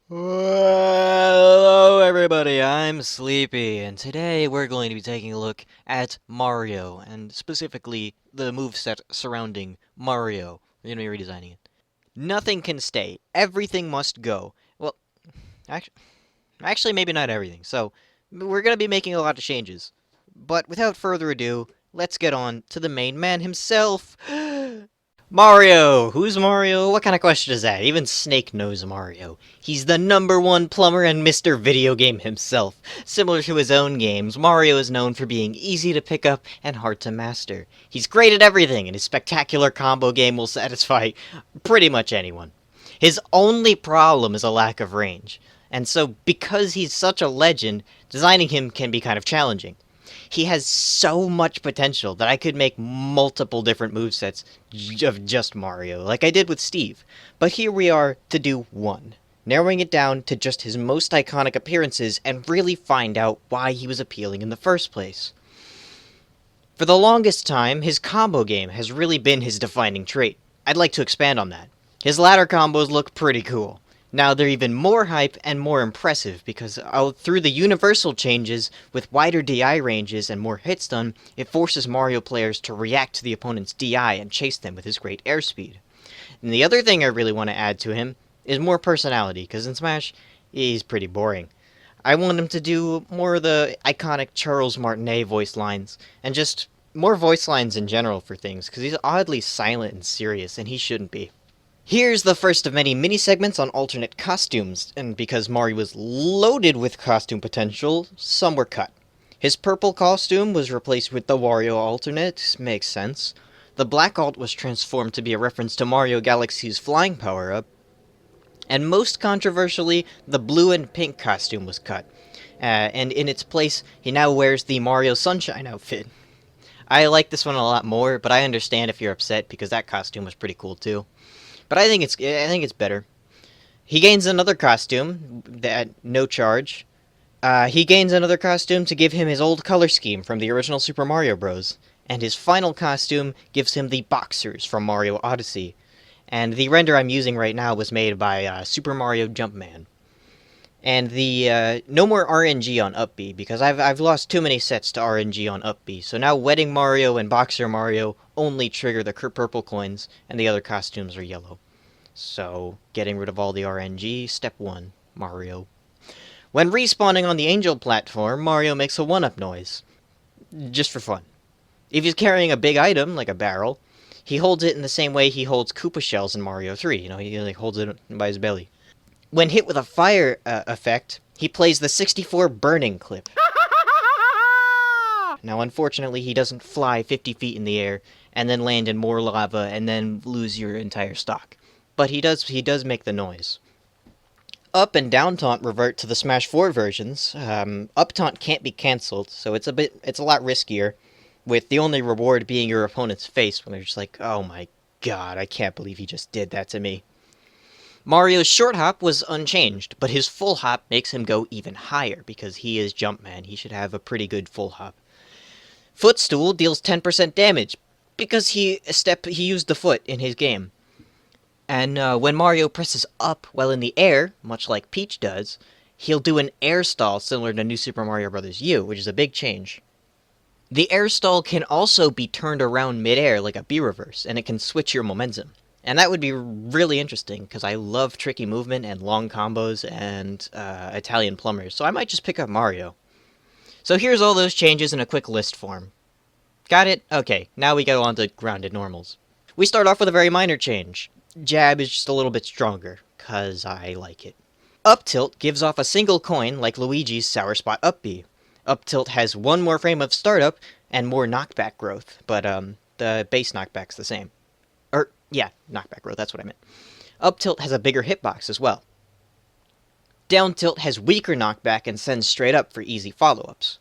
Hello everybody, I'm Sleepy, and today we're going to be taking a look at Mario, and specifically the moveset surrounding Mario. We're going to be redesigning it. Nothing can stay, everything must go. Well, actually maybe not everything, so we're going to be making a lot of changes. But without further ado, let's get on to the main man himself. Mario! Who's Mario? What kind of question is that? Even Snake knows Mario. He's the #1 plumber and Mr. Video Game himself. Similar to his own games, Mario is known for being easy to pick up and hard to master. He's great at everything, and his spectacular combo game will satisfy pretty much anyone. His only problem is a lack of range, and so because he's such a legend, designing him can be kind of challenging. He has so much potential that I could make multiple different movesets of just Mario, like I did with Steve. But here we are to do one, narrowing it down to just his most iconic appearances and really find out why he was appealing in the first place. For the longest time, his combo game has really been his defining trait. I'd like to expand on that. His ladder combos look pretty cool. Now they're even more hype and more impressive because through the universal changes, with wider DI ranges and more hit stun, it forces Mario players to react to the opponent's DI and chase them with his great airspeed. And the other thing I really want to add to him is more personality, because in Smash, he's pretty boring. I want him to do more of the iconic Charles Martinet voice lines, and just more voice lines in general for things, because he's oddly silent and serious, and he shouldn't be. Here's the first of many mini-segments on alternate costumes, and because Mario was loaded with costume potential, some were cut. His purple costume was replaced with the Wario alternate, makes sense. The black alt was transformed to be a reference to Mario Galaxy's flying power-up. And most controversially, the blue and pink costume was cut. And in its place, he now wears the Mario Sunshine outfit. I like this one a lot more, but I understand if you're upset because that costume was pretty cool too. But I think it's better. He gains another costume at no charge. He gains another costume to give him his old color scheme from the original Super Mario Bros. And his final costume gives him the boxers from Mario Odyssey. And the render I'm using right now was made by Super Mario Jumpman. And the no more RNG on Up B, because I've lost too many sets to RNG on Up B. So now Wedding Mario and Boxer Mario only trigger the purple coins, and the other costumes are yellow. So, getting rid of all the RNG, step 1, Mario. When respawning on the Angel platform, Mario makes a 1-up noise. Just for fun. If he's carrying a big item, like a barrel, he holds it in the same way he holds Koopa shells in Mario 3. You know, he like, holds it by his belly. When hit with a fire effect, he plays the 64 burning clip. Now, unfortunately, he doesn't fly 50 feet in the air, and then land in more lava, and then lose your entire stock. But he does make the noise. Up and down taunt revert to the Smash 4 versions. Up taunt can't be cancelled, so it's a lot riskier, with the only reward being your opponent's face when they're just like, oh my god, I can't believe he just did that to me. Mario's short hop was unchanged, but his full hop makes him go even higher, because he is Jumpman. He should have a pretty good full hop. Footstool deals 10% damage, because he used the foot in his game. And when Mario presses up while in the air, much like Peach does, he'll do an air stall similar to New Super Mario Bros. U, which is a big change. The air stall can also be turned around mid-air like a B-reverse, and it can switch your momentum. And that would be really interesting, because I love tricky movement and long combos and Italian plumbers, so I might just pick up Mario. So here's all those changes in a quick list form. Got it? Okay, now we go on to grounded normals. We start off with a very minor change. Jab is just a little bit stronger, cause I like it. Up tilt gives off a single coin like Luigi's Sour Spot Up B. Up tilt has one more frame of startup and more knockback growth, but the base knockback's the same. Yeah, knockback growth, that's what I meant. Up tilt has a bigger hitbox as well. Down tilt has weaker knockback and sends straight up for easy follow-ups.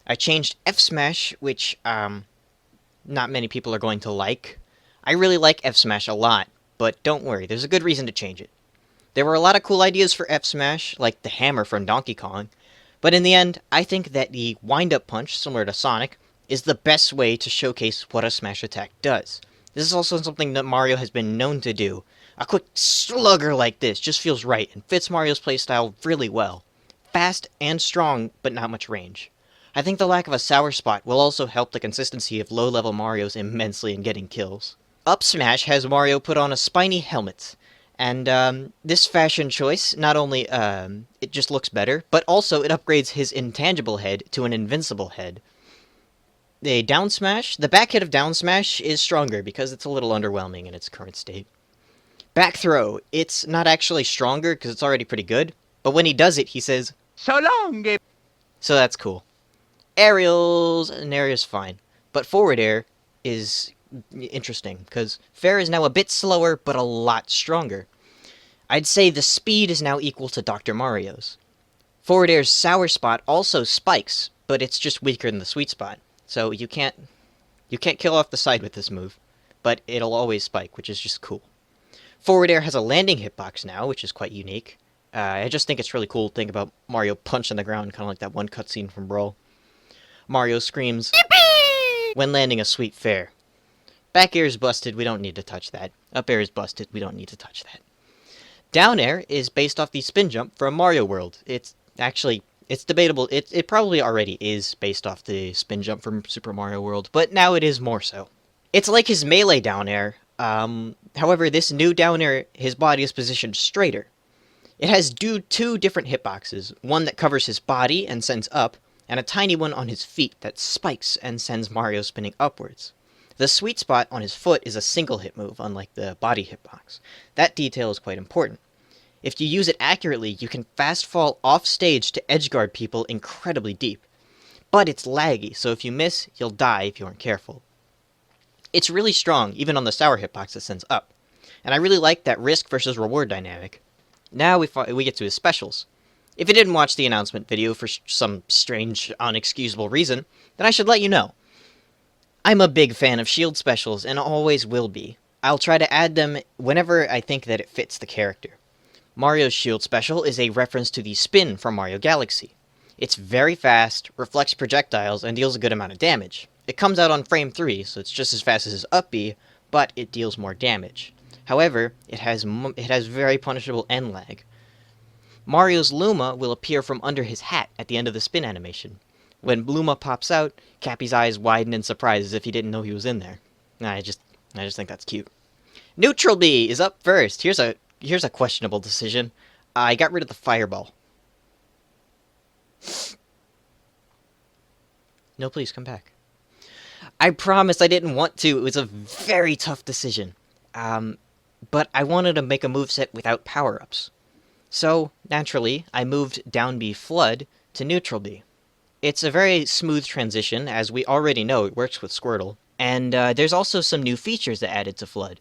I changed F Smash, which not many people are going to like. I really like F Smash a lot, but don't worry, there's a good reason to change it. There were a lot of cool ideas for F Smash, like the hammer from Donkey Kong, but in the end, I think that the wind-up punch, similar to Sonic, is the best way to showcase what a Smash attack does. This is also something that Mario has been known to do. A quick slugger like this just feels right and fits Mario's playstyle really well. Fast and strong, but not much range. I think the lack of a sour spot will also help the consistency of low-level Marios immensely in getting kills. Up smash has Mario put on a spiny helmet, and this fashion choice, not only it just looks better, but also it upgrades his intangible head to an invincible head. The back hit of down smash is stronger because it's a little underwhelming in its current state. Back throw, it's not actually stronger because it's already pretty good, but when he does it, he says, "So long, game." So that's cool. Aerials, an aerial's fine, but forward air is interesting because fair is now a bit slower, but a lot stronger. I'd say the speed is now equal to Dr. Mario's. Forward air's sour spot also spikes, but it's just weaker than the sweet spot, so you can't kill off the side with this move, but it'll always spike, which is just cool. Forward air has a landing hitbox now, which is quite unique. I just think it's really cool to think about Mario punching the ground, kind of like that one cutscene from Brawl. Mario screams, "Yippee!" when landing a sweet fair. Back air is busted, we don't need to touch that. Up air is busted, we don't need to touch that. Down air is based off the spin jump from Mario World. It's debatable. It probably already is based off the spin jump from Super Mario World, but now it is more so. It's like his melee down air. However, this new down air, his body is positioned straighter. It has two different hitboxes, one that covers his body and sends up, and a tiny one on his feet that spikes and sends Mario spinning upwards. The sweet spot on his foot is a single hit move, unlike the body hitbox. That detail is quite important. If you use it accurately, you can fast fall off stage to edgeguard people incredibly deep. But it's laggy, so if you miss, you'll die if you aren't careful. It's really strong, even on the sour hitbox that sends up. And I really like that risk versus reward dynamic. Now we get to his specials. If you didn't watch the announcement video for some strange, unexcusable reason, then I should let you know. I'm a big fan of shield specials, and always will be. I'll try to add them whenever I think that it fits the character. Mario's shield special is a reference to the spin from Mario Galaxy. It's very fast, reflects projectiles, and deals a good amount of damage. It comes out on frame 3, so it's just as fast as his up B, but it deals more damage. However, it has very punishable end lag. Mario's Luma will appear from under his hat at the end of the spin animation. When Luma pops out, Cappy's eyes widen in surprise as if he didn't know he was in there. I just think that's cute. Neutral B is up first. Here's a questionable decision. I got rid of the fireball. No, please come back. I promise I didn't want to. It was a very tough decision. But I wanted to make a moveset without power-ups. So, naturally, I moved down B Flood to neutral B. It's a very smooth transition, as we already know it works with Squirtle, and there's also some new features that added to Flood.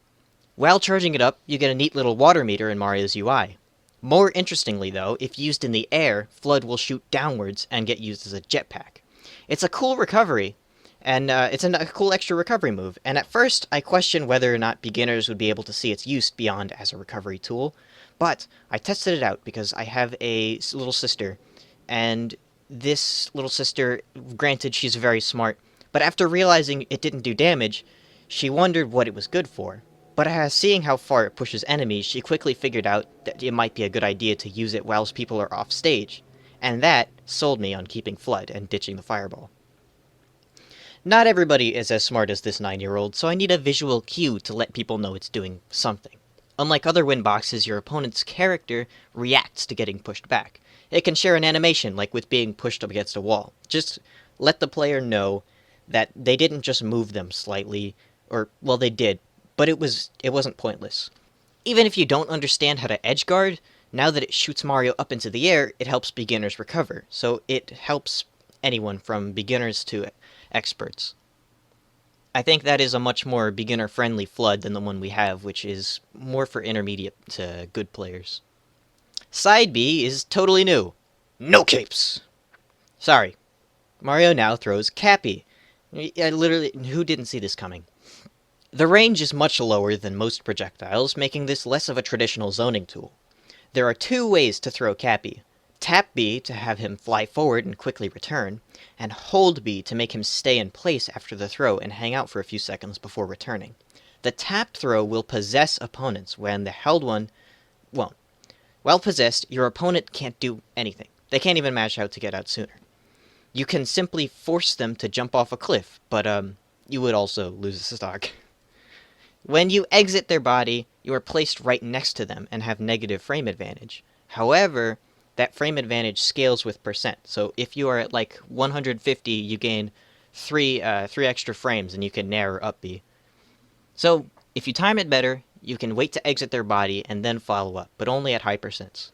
While charging it up, you get a neat little water meter in Mario's UI. More interestingly, though, if used in the air, Flood will shoot downwards and get used as a jetpack. It's a cool recovery, and it's a cool extra recovery move, and at first I questioned whether or not beginners would be able to see its use beyond as a recovery tool, but I tested it out because I have a little sister, and this little sister, granted she's very smart, but after realizing it didn't do damage, she wondered what it was good for. But seeing how far it pushes enemies, she quickly figured out that it might be a good idea to use it whilst people are off stage, and that sold me on keeping Flood and ditching the fireball. Not everybody is as smart as this 9-year-old, so I need a visual cue to let people know it's doing something. Unlike other win boxes, your opponent's character reacts to getting pushed back. It can share an animation, like with being pushed up against a wall. Just let the player know that they didn't just move them slightly, or, well, they did, but it wasn't pointless. Even if you don't understand how to edgeguard, now that it shoots Mario up into the air, it helps beginners recover, so it helps anyone from beginners to experts. I think that is a much more beginner-friendly Flood than the one we have, which is more for intermediate to good players. Side B is totally new. No capes! Sorry. Mario now throws Cappy. Who didn't see this coming? The range is much lower than most projectiles, making this less of a traditional zoning tool. There are two ways to throw Cappy. Tap B to have him fly forward and quickly return, and hold B to make him stay in place after the throw and hang out for a few seconds before returning. The tapped throw will possess opponents when the held one won't. While possessed, your opponent can't do anything. They can't even match out to get out sooner. You can simply force them to jump off a cliff, but you would also lose a stock. When you exit their body, you are placed right next to them and have negative frame advantage. However, that frame advantage scales with percent. So if you are at like 150, you gain three extra frames and you can nair or up B. So if you time it better, you can wait to exit their body and then follow up, but only at high percents.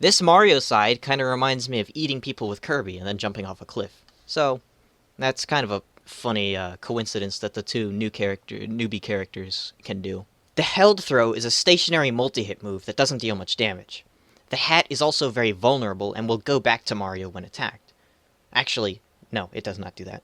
This Mario side kind of reminds me of eating people with Kirby and then jumping off a cliff. So that's kind of a funny coincidence that the two newbie characters can do. The held throw is a stationary multi-hit move that doesn't deal much damage. The hat is also very vulnerable and will go back to Mario when attacked. Actually, no, it does not do that.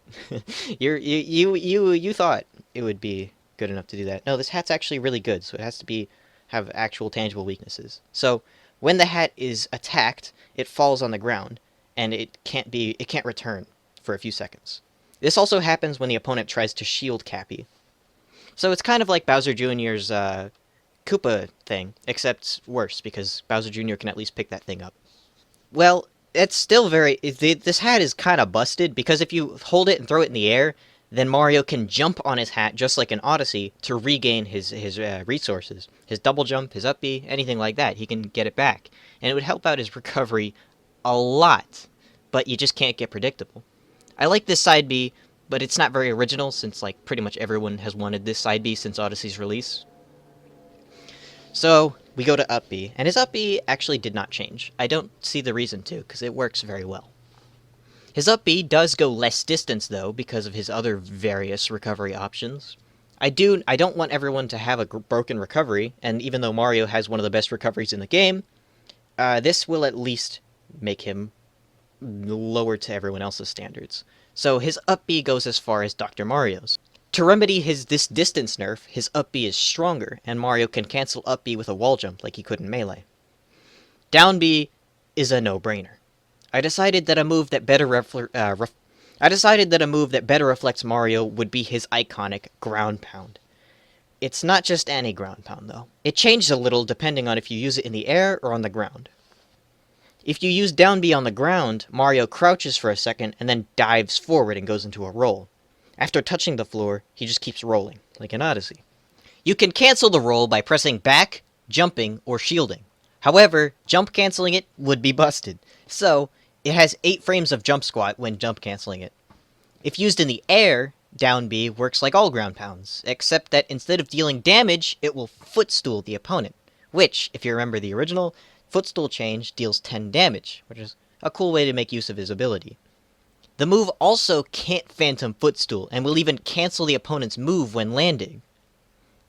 You thought it would be good enough to do that. No, this hat's actually really good, so it has to have actual tangible weaknesses. So when the hat is attacked, it falls on the ground, and it can't return for a few seconds. This also happens when the opponent tries to shield Cappy. So it's kind of like Bowser Jr.'s Koopa thing, except worse, because Bowser Jr. can at least pick that thing up. Well, it's still this hat is kind of busted, because if you hold it and throw it in the air, then Mario can jump on his hat, just like in Odyssey, to regain his resources. His double jump, his up B, anything like that, he can get it back. And it would help out his recovery a lot, but you just can't get predictable. I like this side B, but it's not very original, since like pretty much everyone has wanted this side B since Odyssey's release. So we go to up B, and his up B actually did not change. I don't see the reason to, because it works very well. His up B does go less distance, though, because of his other various recovery options. I don't want everyone to have a broken recovery, and even though Mario has one of the best recoveries in the game, this will at least make him lower to everyone else's standards. So his up B goes as far as Dr. Mario's. To remedy this distance nerf, his up B is stronger, and Mario can cancel up B with a wall jump like he could in Melee. Down B is a no-brainer. I decided that a move that better reflects Mario would be his iconic ground pound. It's not just any ground pound, though. It changes a little depending on if you use it in the air or on the ground. If you use down B on the ground, Mario crouches for a second and then dives forward and goes into a roll. After touching the floor, he just keeps rolling, like in Odyssey. You can cancel the roll by pressing back, jumping, or shielding. However, jump canceling it would be busted, so it has 8 frames of jump squat when jump canceling it. If used in the air, down B works like all ground pounds, except that instead of dealing damage, it will footstool the opponent, which, if you remember the original, footstool change deals 10 damage, which is a cool way to make use of his ability. The move also can't phantom footstool, and will even cancel the opponent's move when landing.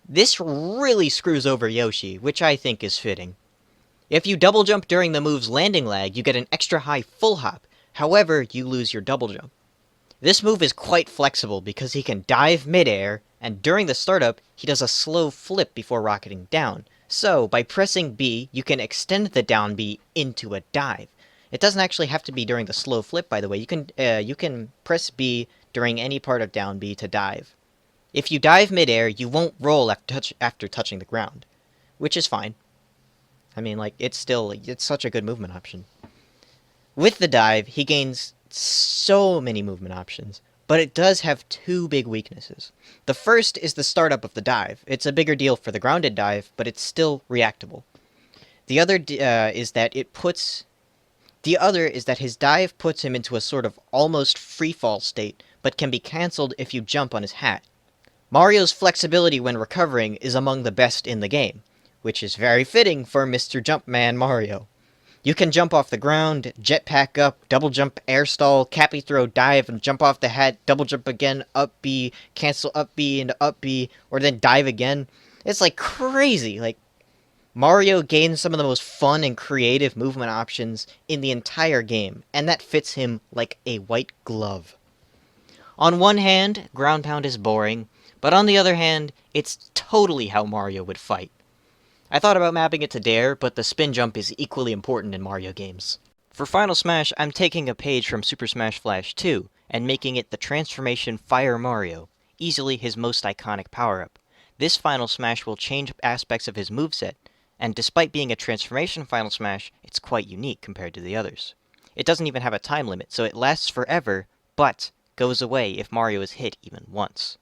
This really screws over Yoshi, which I think is fitting. If you double jump during the move's landing lag, you get an extra high full hop, however, you lose your double jump. This move is quite flexible because he can dive midair, and during the startup, he does a slow flip before rocketing down. So, by pressing B, you can extend the down B into a dive. It doesn't actually have to be during the slow flip, by the way. You can press B during any part of down B to dive. If you dive midair, you won't roll after touching the ground, which is fine. I mean, like, it's such a good movement option. With the dive, he gains so many movement options, but it does have 2 big weaknesses. The first is the startup of the dive. It's a bigger deal for the grounded dive, but it's still reactable. The other is that his dive puts him into a sort of almost freefall state, but can be cancelled if you jump on his hat. Mario's flexibility when recovering is among the best in the game, which is very fitting for Mr. Jumpman Mario. You can jump off the ground, jetpack up, double jump, air stall, cappy throw, dive, and jump off the hat, double jump again, up B, cancel up B into up B, or then dive again. It's like crazy. Like, Mario gains some of the most fun and creative movement options in the entire game, and that fits him like a white glove. On one hand, ground pound is boring, but on the other hand, it's totally how Mario would fight. I thought about mapping it to Dare, but the spin jump is equally important in Mario games. For Final Smash, I'm taking a page from Super Smash Flash 2, and making it the Transformation Fire Mario, easily his most iconic power-up. This Final Smash will change aspects of his moveset, and despite being a transformation Final Smash, it's quite unique compared to the others. It doesn't even have a time limit, so it lasts forever, but goes away if Mario is hit even once.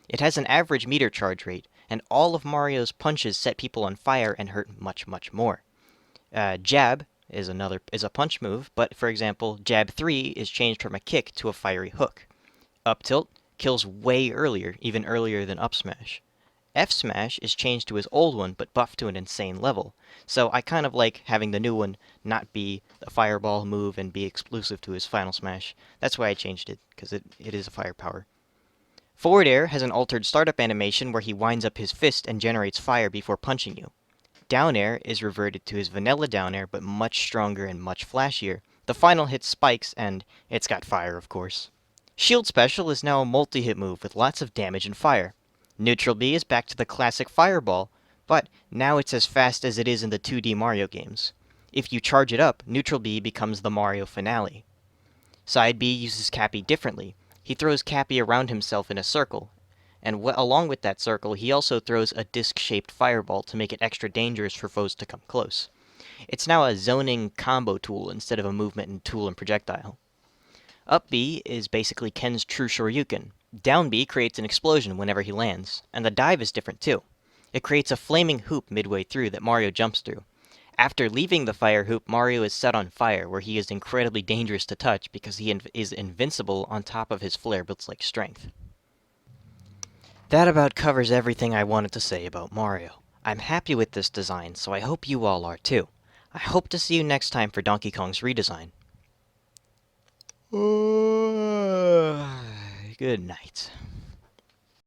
It has an average meter charge rate, and all of Mario's punches set people on fire and hurt much, much more. Jab is a punch move, but for example, Jab 3 is changed from a kick to a fiery hook. Up tilt kills way earlier, even earlier than up smash. F smash is changed to his old one, but buffed to an insane level. So I kind of like having the new one not be a fireball move and be exclusive to his final smash. That's why I changed it, because it is a firepower. Forward air has an altered startup animation where he winds up his fist and generates fire before punching you. Down air is reverted to his vanilla down air, but much stronger and much flashier. The final hit spikes, and it's got fire, of course. Shield Special is now a multi-hit move with lots of damage and fire. Neutral B is back to the classic fireball, but now it's as fast as it is in the 2D Mario games. If you charge it up, Neutral B becomes the Mario finale. Side B uses Cappy differently. He throws Cappy around himself in a circle, and along with that circle, he also throws a disc-shaped fireball to make it extra dangerous for foes to come close. It's now a zoning combo tool instead of a movement and tool and projectile. Up B is basically Ken's true Shoryuken. Down B creates an explosion whenever he lands, and the dive is different too. It creates a flaming hoop midway through that Mario jumps through. After leaving the fire hoop, Mario is set on fire, where he is incredibly dangerous to touch because he is invincible on top of his Flare Blitz-like strength. That about covers everything I wanted to say about Mario. I'm happy with this design, so I hope you all are too. I hope to see you next time for Donkey Kong's redesign. Good night.